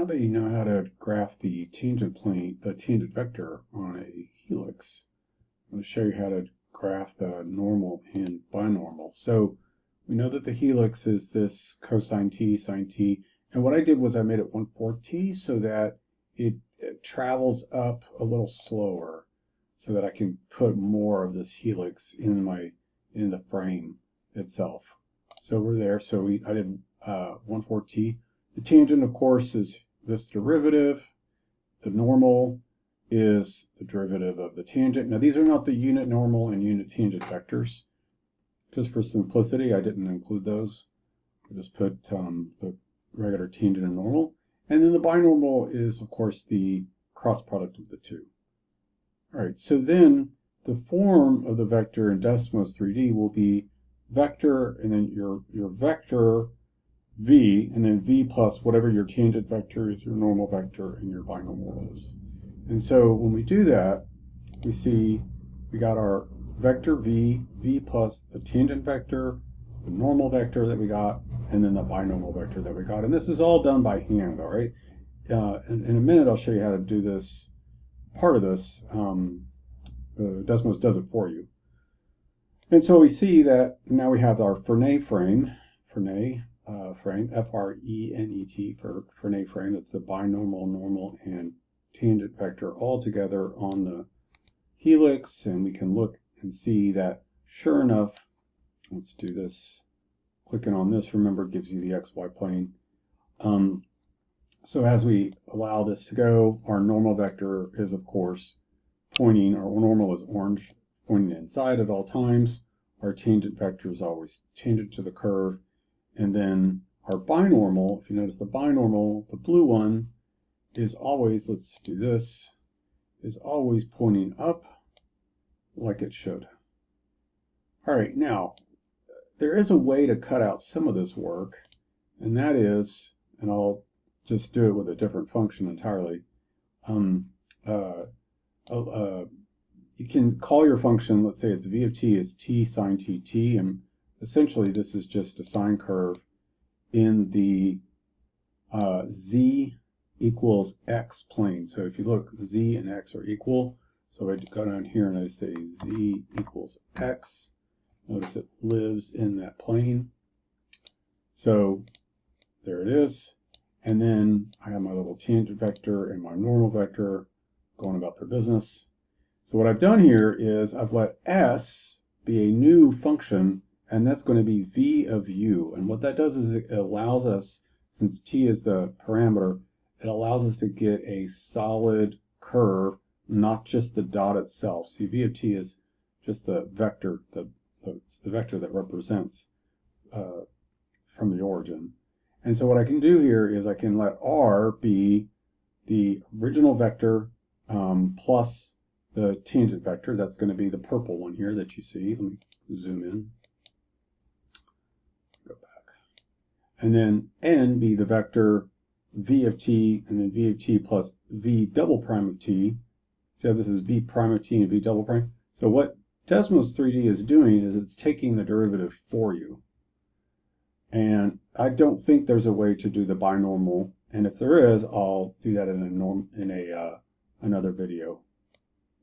now that you know how to graph the tangent plane, the tangent vector on a helix, I'm going to show you how to graph the normal and binormal. So we know that the helix is this cosine t, sine t, and what I did was I made it 1/4 t so that it travels up a little slower, so that I can put more of this helix in the frame itself. So we're there. So I did 1/4 t. The tangent, of course, is this derivative. The normal is the derivative of the tangent. Now, these are not the unit normal and unit tangent vectors. Just for simplicity, I didn't include those. I just put the regular tangent and normal. And then the binormal is, of course, the cross product of the two. All right, so then the form of the vector in Desmos 3D will be vector, and then your vector v, and then v plus whatever your tangent vector is, your normal vector, and your binormal is. And so when we do that, we see we got our vector v plus the tangent vector, the normal vector that we got, and then the binormal vector that we got. And this is all done by hand, all right? In a minute, I'll show you how to do this, part of this. Desmos does it for you. And so we see that now we have our Frenet frame, Frenet frame, F-R-E-N-E-T, for Frenet frame. That's the binormal, normal, and tangent vector all together on the helix, and we can look and see that sure enough, let's do this, clicking on this, remember, gives you the XY plane. So as we allow this to go, our normal vector is, of course, pointing, our normal is orange, pointing inside at all times. Our tangent vector is always tangent to the curve. And then our binormal, if you notice the binormal, the blue one, is always, let's do this, is always pointing up like it should. All right, now, there is a way to cut out some of this work, and that is, and I'll just do it with a different function entirely. You can call your function, let's say it's v of t is t sine t, and essentially this is just a sine curve in the z equals x plane. So if you look, z and x are equal. So I go down here and I say z equals x. Notice it lives in that plane. So there it is. And then I have my little tangent vector and my normal vector going about their business. So what I've done here is I've let s be a new function, and that's going to be v of u. And what that does is it allows us, since t is the parameter, it allows us to get a solid curve, not just the dot itself. See, v of t is just the vector, it's the vector that represents from the origin. And so what I can do here is I can let r be the original vector plus the tangent vector. That's going to be the purple one here that you see. Let me zoom in. Go back. And then n be the vector v of t, and then v of t plus v double prime of t. See how this is v prime of t and v double prime? So what Desmos 3D is doing is it's taking the derivative for you. And I don't think there's a way to do the binormal, and if there is, I'll do that in another video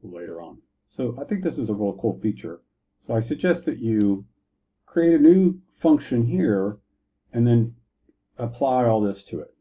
later on. So I think this is a real cool feature. So I suggest that you create a new function here and then apply all this to it.